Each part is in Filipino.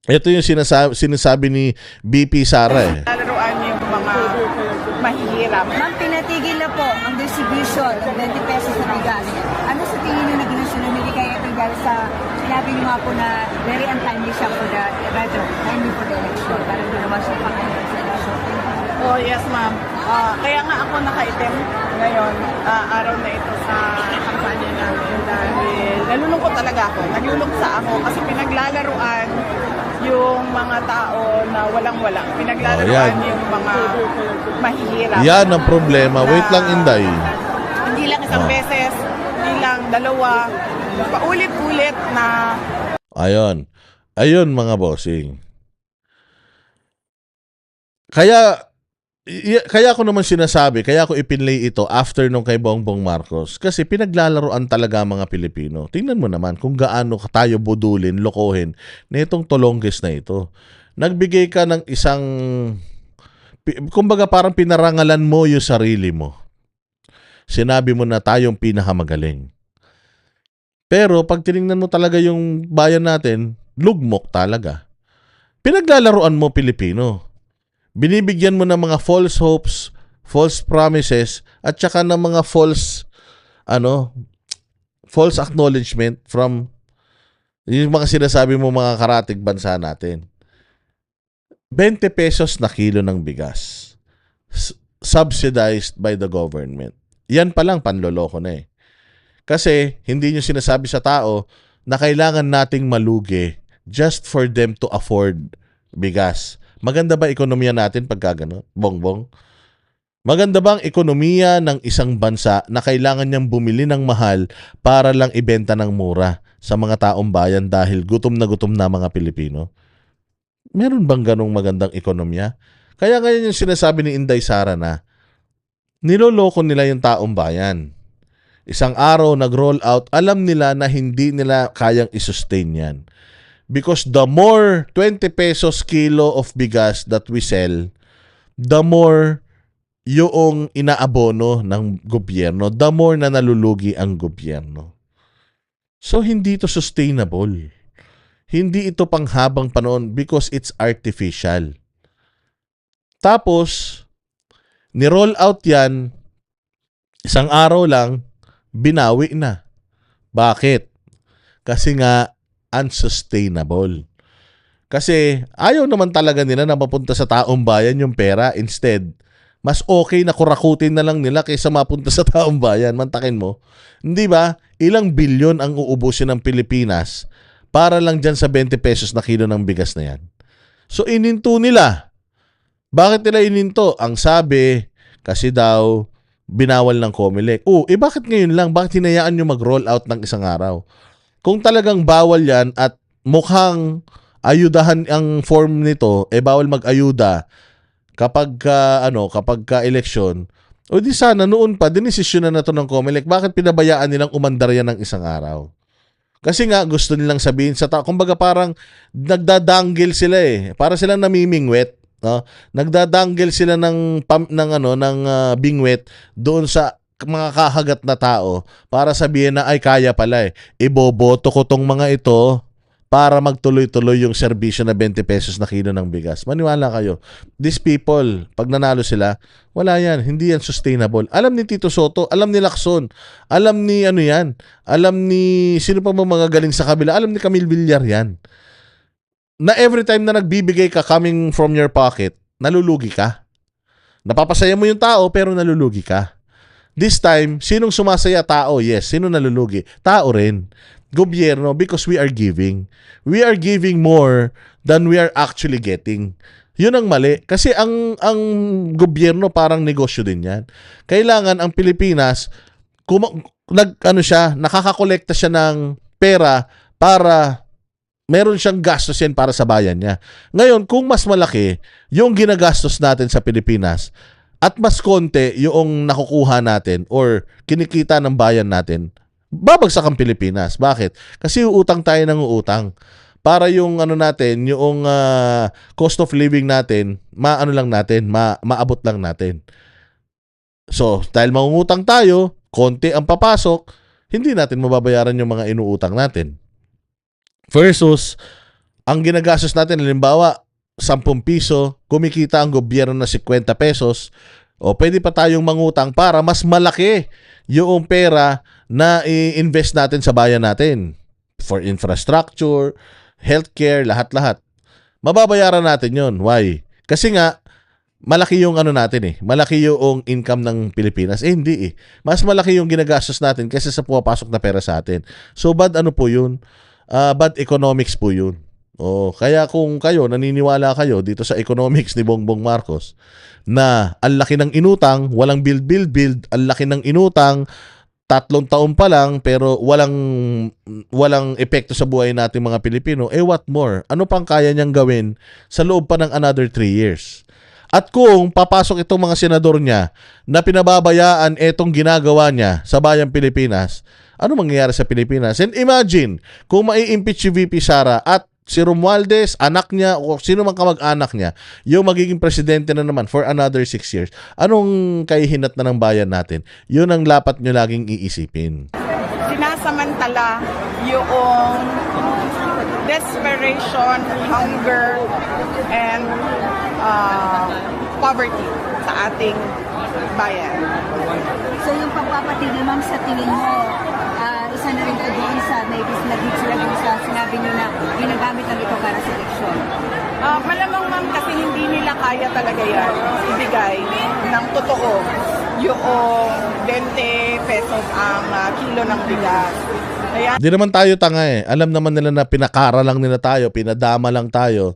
Ito yung sinasabi ni BP Sara eh. Laruan yung mga mahihirap. Ma'am, pinatigil na po ang distribution ng 20 pesos na bigas. Ano sa tingin niyo naging nasunod kaya ito dahil sa sinabi niyo nga po na very untimely siya for the, rather, timely for the election. Parang hindi naman siya pangalaman sa election. Oh, yes, ma'am. Kaya nga ako nakaitim ngayon, araw na ito sa kampanya namin dahil nalulungkot talaga ako. Nagluluksa ako kasi pinaglalaruan yung mga tao na walang-wala. Pinaglalaruan yung mga mahihirap. Yan ang problema. Wait lang, Inday. Hindi lang isang beses, hindi lang dalawa, paulit-ulit na Ayun. Ayun mga bossing. Kaya ko naman sinasabi, kaya ko ipinlay ito after nung kay Bongbong Marcos. Kasi pinaglalaroan talaga mga Pilipino. Tingnan mo naman kung gaano tayo budulin, lokohin na itong Tolongges na ito. Nagbigay ka ng isang, kumbaga parang pinarangalan mo yung sarili mo. Sinabi mo na tayong pinakamagaling. Pero pag tinignan mo talaga yung bayan natin, lugmok talaga. Pinaglalaroan mo Pilipino. Binibigyan mo ng mga false hopes, false promises, at saka ng mga false acknowledgement from yung mga sinasabi mo mga karatig bansa natin. 20 pesos na kilo ng bigas. Subsidized by the government. Yan palang panloloko na eh. Kasi hindi nyo sinasabi sa tao na kailangan nating malugi just for them to afford bigas. Maganda ba ekonomiya natin pagka gano'n? Bongbong? Maganda ba ang ekonomiya ng isang bansa na kailangan niyang bumili ng mahal para lang ibenta ng mura sa mga taong bayan dahil gutom na mga Pilipino? Meron bang ganong magandang ekonomiya? Kaya ngayon yung sinasabi ni Inday Sara na niloloko nila yung taong bayan. Isang araw nag-roll out, alam nila na hindi nila kayang i-sustain yan. Because the more 20 pesos kilo of bigas that we sell, the more yung inaabono ng gobyerno, the more na nalulugi ang gobyerno. So, hindi ito sustainable. Hindi ito panghabang panahon because it's artificial. Tapos, ni-roll out yan, isang araw lang, binawi na. Bakit? Kasi nga, unsustainable. Kasi ayaw naman talaga nila na mapunta sa taong bayan yung pera. Instead, mas okay na kurakutin na lang nila kaysa mapunta sa taong bayan. Mantakin mo. Hindi ba? Ilang bilyon ang uubusin ng Pilipinas para lang dyan sa 20 pesos na kilo ng bigas na yan. So, ininto nila. Bakit nila ininto? Ang sabi, kasi daw, binawal ng COMELEC. Bakit ngayon lang? Bakit hinayaan nyo mag-roll out ng isang araw? Kung talagang bawal yan at mukhang ayudahan ang form nito, bawal mag-ayuda kapag eleksyon, o di sana noon pa, dinesisyon na to ng COMELEC, bakit pinabayaan nilang umandar yan ng isang araw? Kasi nga, gusto nilang sabihin sa tao, kumbaga parang nagdadanggil sila eh. Para silang namimingwet. No? Nagdadanggil sila ng bingwet doon sa mga kahagat na tao para sabihin na ay kaya pala eh. Iboboto ko tong mga ito para magtuloy-tuloy yung serbisyo na 20 pesos na kilo ng bigas. Maniwala kayo. These people, pag nanalo sila, wala yan. Hindi yan sustainable. Alam ni Tito Soto, alam ni Lacson, alam ni alam ni sino pa mga galing sa kabila, alam ni Camille Villar yan. Na every time na nagbibigay ka coming from your pocket, nalulugi ka. Napapasaya mo yung tao pero nalulugi ka. This time, sinong sumasaya? Tao, yes. Sino nalulugi? Tao rin. Gobyerno, because we are giving. We are giving more than we are actually getting. Yun ang mali. Kasi ang gobyerno parang negosyo din yan. Kailangan ang Pilipinas, nakakakolekta siya ng pera para meron siyang gastos yan para sa bayan niya. Ngayon, kung mas malaki yung ginagastos natin sa Pilipinas, at mas konti yung nakukuha natin or kinikita ng bayan natin, babagsak ang Pilipinas. Bakit? Kasi uutang tayo ng uutang. Para yung yung cost of living natin, maabot lang natin. So, dahil mangungutang tayo, konti ang papasok, hindi natin mababayaran yung mga inuutang natin. Versus, ang ginagastos natin, halimbawa, 10 piso, kumikita ang gobyerno na 50 pesos, o pwede pa tayong mangutang para mas malaki yung pera na i-invest natin sa bayan natin. For infrastructure, healthcare, lahat-lahat. Mababayaran natin yon. Why? Kasi nga, malaki yung ano natin malaki yung income ng Pilipinas. Hindi Mas malaki yung ginagastos natin kaysa sa pumapasok na pera sa atin. So, bad ano po yun? Bad economics po yun. Kaya kung kayo, naniniwala kayo dito sa economics ni Bongbong Marcos na ang laki ng inutang, walang build, ang laki ng inutang, 3 taon pa lang pero walang epekto sa buhay nating mga Pilipino, what more? Ano pang kaya niyang gawin sa loob pa ng another 3 years? At kung papasok itong mga senador niya na pinababayaan itong ginagawa niya sa bayang Pilipinas, ano mangyayari sa Pilipinas? And imagine, kung mai-impeach si VP Sara at si Romualdez, anak niya, o sino man kamag-anak niya, yung magiging presidente na naman for another 6 years, anong kahihinat na ng bayan natin? Yun ang dapat nyo laging iisipin. Sinasamantala yung desperation, hunger, and poverty sa ating bayan. So yung pagpapatigil, ma'am, sa tingin mo, isa na rin ito doon sa nag-hit sila doon sa sinabi nyo na ginagamit lang ito para sa eleksyon? Malamang ma'am kasi hindi nila kaya talaga yan ibigay ng totoo yung 20 pesos ang kilo ng bigas. Kaya Hindi naman tayo tanga Alam naman nila na pinakara lang nila tayo, pinadama lang tayo.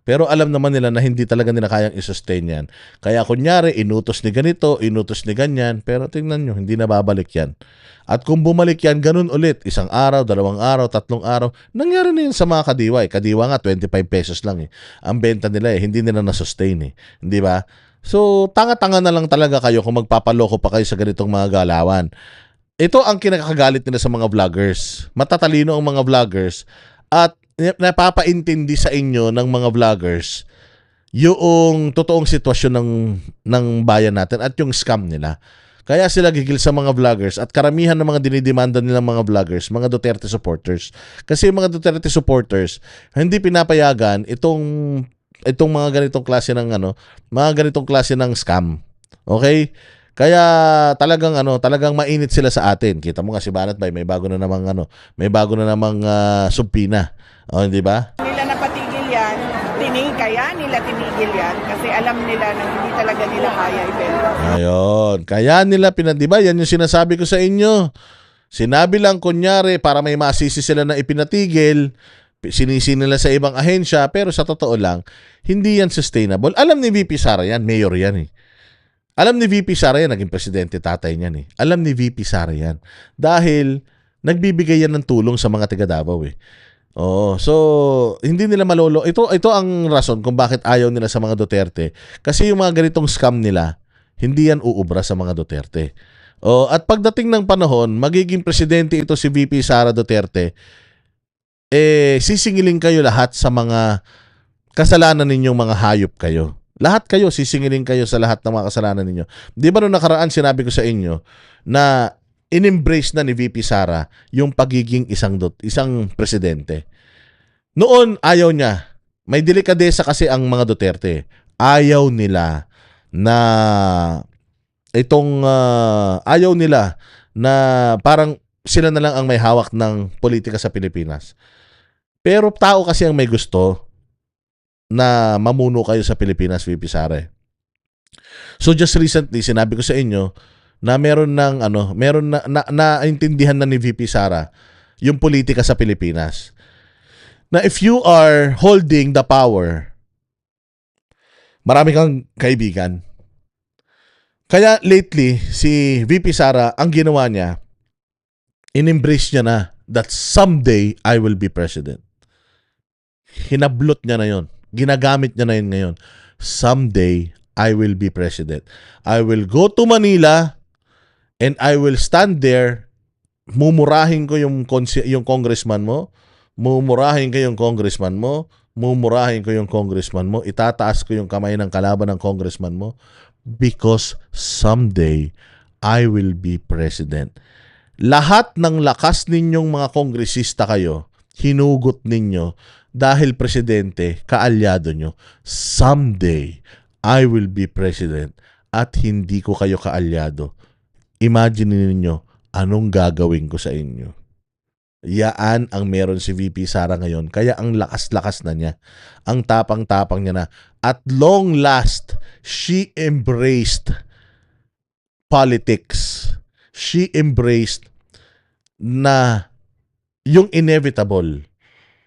Pero alam naman nila na hindi talaga nila kayang i-sustain yan. Kaya kunyari, inutos ni ganito, inutos ni ganyan, pero tingnan nyo, hindi na babalik yan. At kung bumalik yan, ganun ulit. 1 araw, 2 araw, 3 araw. Nangyari na yun sa mga kadiwa. Kadiwa nga, 25 pesos lang ang benta nila hindi nila na-sustain Hindi ba? So, tanga-tanga na lang talaga kayo kung magpapaloko pa kayo sa ganitong mga galawan. Ito ang kinakagalit nila sa mga vloggers. Matatalino ang mga vloggers at napapaintindi sa inyo ng mga vloggers yung totoong sitwasyon ng bayan natin at yung scam nila. Kaya sila gigil sa mga vloggers at karamihan ng mga dinidemanda nilang mga vloggers, mga Duterte supporters. Kasi yung mga Duterte supporters, hindi pinapayagan itong mga ganitong klase ng mga ganitong klase ng scam. Okay? Kaya talagang mainit sila sa atin. Kita mo nga si Banat Bay, may bago na namang subpina. Hindi ba? nila napatigil yan, kaya nila tinigil yan kasi alam nila na hindi talaga nila kaya ibenta. Ayun. Kaya nila diba? Yan yung sinasabi ko sa inyo. Sinabi lang kunyari para may masisi sila na ipinatigil, sinisi nila sa ibang ahensya, pero sa totoo lang, hindi yan sustainable. Alam ni VP Sara yan, mayor yan Alam ni VP Sara yan, naging presidente tatay niyan Alam ni VP Sara yan. Dahil nagbibigay yan ng tulong sa mga taga Davao so hindi nila malolo. Ito ang rason kung bakit ayaw nila sa mga Duterte. Kasi yung mga ganitong scam nila, hindi yan uubra sa mga Duterte. At pagdating ng panahon, magiging presidente ito si VP Sara Duterte, sisingilin kayo lahat sa mga kasalanan ninyong mga hayop kayo. Lahat kayo, sisingilin kayo sa lahat ng mga kasalanan ninyo. Di ba nung nakaraan sinabi ko sa inyo na in-embrace na ni VP Sara yung pagiging isang presidente. Noon, ayaw niya. May delikadesa kasi ang mga Duterte. Ayaw nila na parang sila na lang ang may hawak ng politika sa Pilipinas. Pero tao kasi ang may gusto na mamuno kayo sa Pilipinas, VP Sara. So just recently, sinabi ko sa inyo na meron naintindihan na ni VP Sara yung politika sa Pilipinas. Na if you are holding the power, marami kang kaibigan. Kaya lately, si VP Sara, ang ginawa niya, in-embrace niya na that someday I will be president. Hinablot niya na yon. Ginagamit niya na yun ngayon. Someday I will be president. I will go to Manila and I will stand there, mumurahin ko yung congressman mo, mumurahin ko yung congressman mo, mumurahin ko yung congressman mo, itataas ko yung kamay ng kalaban ng congressman mo, because someday I will be president. Lahat ng lakas ninyong mga kongresista kayo, hinugot ninyo dahil presidente, kaalyado nyo. Someday, I will be president at hindi ko kayo kaalyado. Imagine ninyo, anong gagawin ko sa inyo? Yaan ang meron si VP Sara ngayon. Kaya ang lakas-lakas na niya. Ang tapang-tapang niya na. At long last, she embraced politics. She embraced na yung inevitable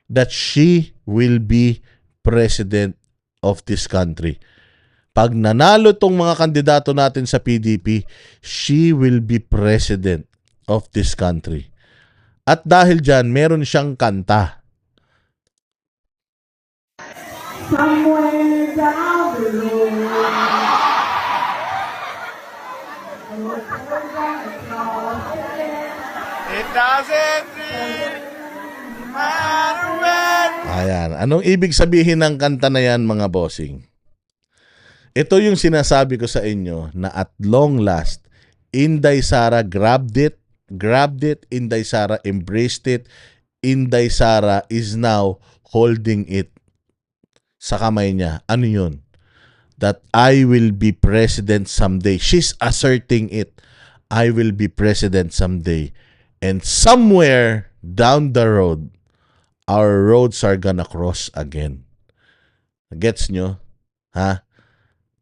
that she will be president of this country. Pag nanalo tong mga kandidato natin sa PDP, she will be president of this country. At dahil dyan, meron siyang kanta. Somewhere down the road. It doesn't really matter when. Ayan. Anong ibig sabihin ng kanta na yan, mga bossing? Ito yung sinasabi ko sa inyo na at long last, Inday Sara grabbed it, Inday Sara embraced it, Inday Sara is now holding it sa kamay niya. Ano yun? That I will be president someday. She's asserting it. I will be president someday. And somewhere down the road, our roads are gonna cross again. Gets nyo? Ha?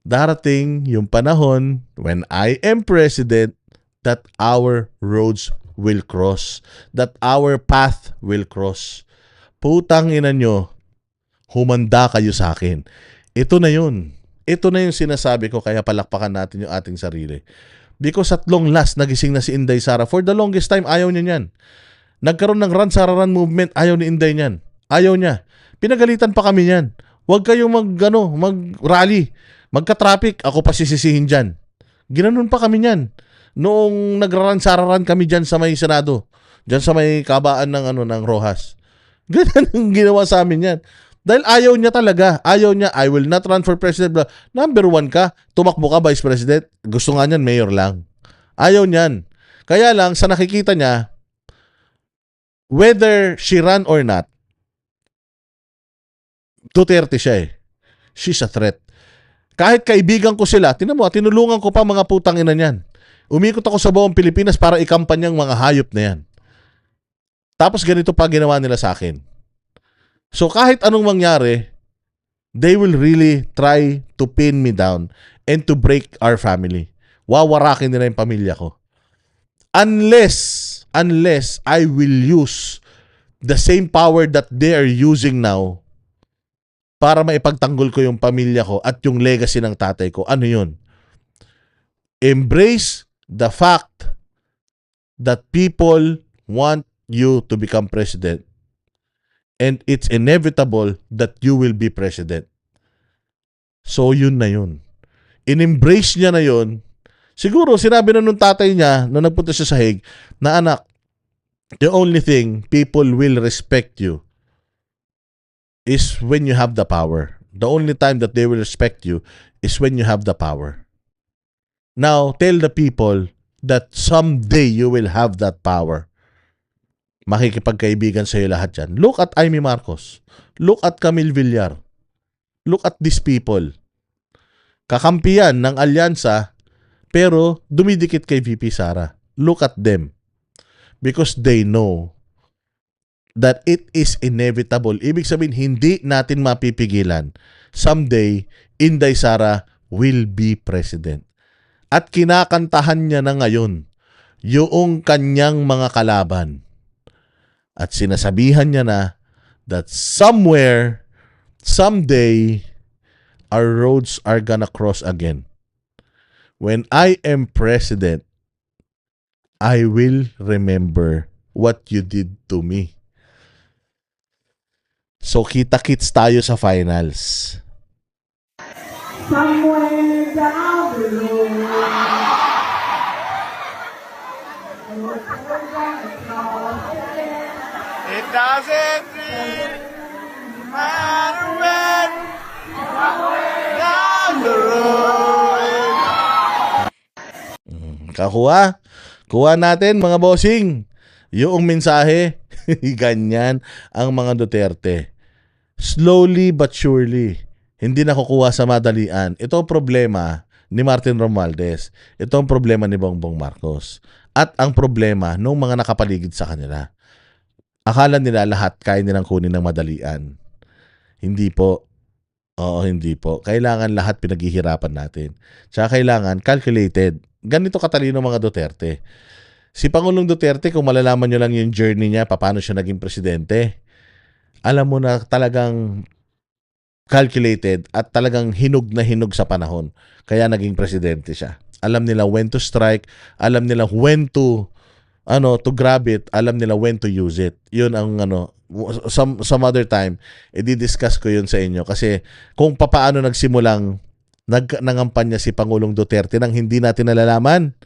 Darating yung panahon when I am president that our roads will cross. That our path will cross. Putang ina nyo, humanda kayo sa akin. Ito na yun. Ito na yung sinasabi ko, kaya palakpakan natin yung ating sarili. Because at long last, nagising na si Inday Sara. For the longest time, ayaw niya niyan. Nagkaroon ng Run Sara Run movement, ayaw ni Inday niyan. Ayaw niya. Pinagalitan pa kami niyan. Huwag kayong mag-rally. Magka-traffic, ako pa sisisihin dyan. Ginanon pa kami niyan. Noong nagra-Run Sara Run kami dyan sa may Senado. Dyan sa may kabaan ng Rojas. Ganun ang ginawa sa amin yan. Dahil ayaw niya talaga. Ayaw niya, I will not run for president. Number 1 ka, tumakbo ka vice president. Gusto nga niyan, mayor lang. Ayaw niyan. Kaya lang, sa nakikita niya, whether she run or not, Duterte siya eh. She's a threat. Kahit kaibigan ko sila, tinulungan ko pa mga putang ina niyan. Umikot ako sa buong Pilipinas para ikampanyang mga hayop na yan. Tapos ganito pa ginawa nila sa akin. So kahit anong mangyari, they will really try to pin me down and to break our family. Wawarakin nila yung pamilya ko. Unless I will use the same power that they are using now para maipagtanggol ko yung pamilya ko at yung legacy ng tatay ko. Ano yun? Embrace the fact that people want you to become president. And it's inevitable that you will be president. So, yun na yun. In-embrace niya na yun. Siguro, sinabi na nung tatay niya, nung nagpunta siya sa Hague, na anak, the only thing people will respect you is when you have the power. The only time that they will respect you is when you have the power. Now, tell the people that someday you will have that power. Makikipagkaibigan sa iyo lahat yan. Look at Amy Marcos. Look at Camille Villar. Look at these people. Kakampiyan ng alyansa, pero dumidikit kay VP Sara. Look at them. Because they know that it is inevitable. Ibig sabihin, hindi natin mapipigilan. Someday, Inday Sara will be president. At kinakantahan niya na ngayon yung kanyang mga kalaban. At sinasabihan niya na that somewhere, someday, our roads are gonna cross again. When I am president, I will remember what you did to me. So, kita-kits tayo sa finals. Somewhere down the road. It doesn't really matter when. Somewhere down the road. Kuha natin mga bossing. Yung mensahe, ganyan ang mga Duterte. slowly but surely, hindi nakukuha sa madalian. Ito ang problema ni Martin Romualdez. Ito ang problema ni Bongbong Marcos. At ang problema ng mga nakapaligid sa kanila. Akala nila lahat kaya nilang kunin ng madalian. Hindi po. Oo, hindi po. Kailangan lahat pinaghihirapan natin. Tsaka kailangan calculated. Ganito katalino mga Duterte. Si Pangulong Duterte, kung malalaman nyo lang yung journey niya, paano siya naging presidente, alam mo na talagang calculated at talagang hinog na hinog sa panahon. Kaya naging presidente siya. Alam nila when to strike, alam nila when to grab it, alam nila when to use it. Yun ang some other time, i-discuss ko yun sa inyo. Kasi kung papaano nagsimulang nangampanya si Pangulong Duterte nang hindi natin nalalaman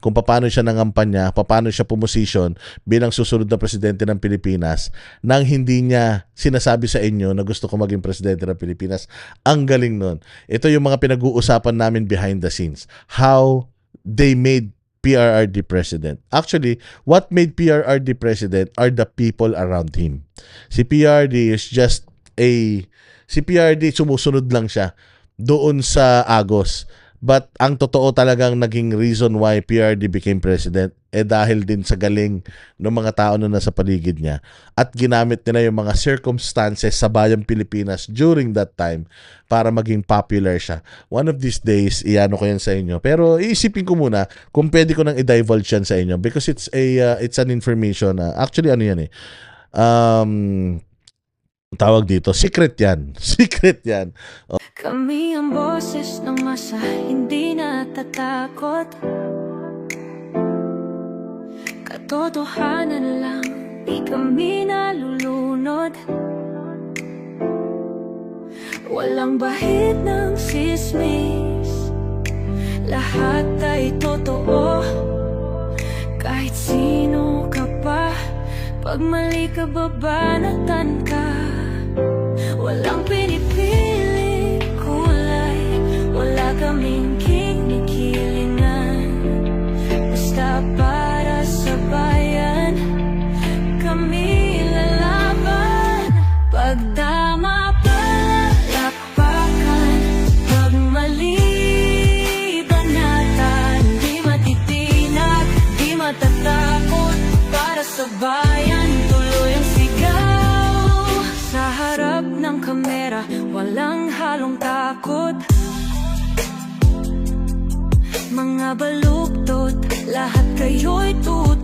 kung paano siya nangampanya, paano siya pumosisyon bilang susunod na presidente ng Pilipinas nang hindi niya sinasabi sa inyo na gusto ko maging presidente ng Pilipinas. Ang galing nun. Ito yung mga pinag-uusapan namin behind the scenes. How they made PRRD president. Actually, what made PRRD president are the people around him. Si PRRD is just si PRRD sumusunod lang siya doon sa Agos. But ang totoo talagang naging reason why PRRD became president dahil din sa galing ng mga tao na nasa paligid niya at ginamit nila yung mga circumstances sa bayang Pilipinas during that time para maging popular siya. One of these days, iano ko yan sa inyo. Pero iisipin ko muna kung pwede ko nang i-divulge yan sa inyo because it's an information. Actually, ano yan tawag dito, secret yan. Secret yan. Kami ang boses ng masa, hindi natatakot. Katotohanan lang, di kami nalulunod. Walang bahid ng sismis, lahat ay totoo. Kahit sino ka pa, pag mali ka babanatan ka. Walang pinipili kulay, wala kaming kinikilingan. Basta para sa bayan, kami lalaban. Pagdama palakpakan, pag mali banatan. Di matitinag, di matatakot, para sa bayan tuloy ang sigaw. Sa harap ng kamera, walang halong takot. Mga baluktot, lahat kayo'y tutok.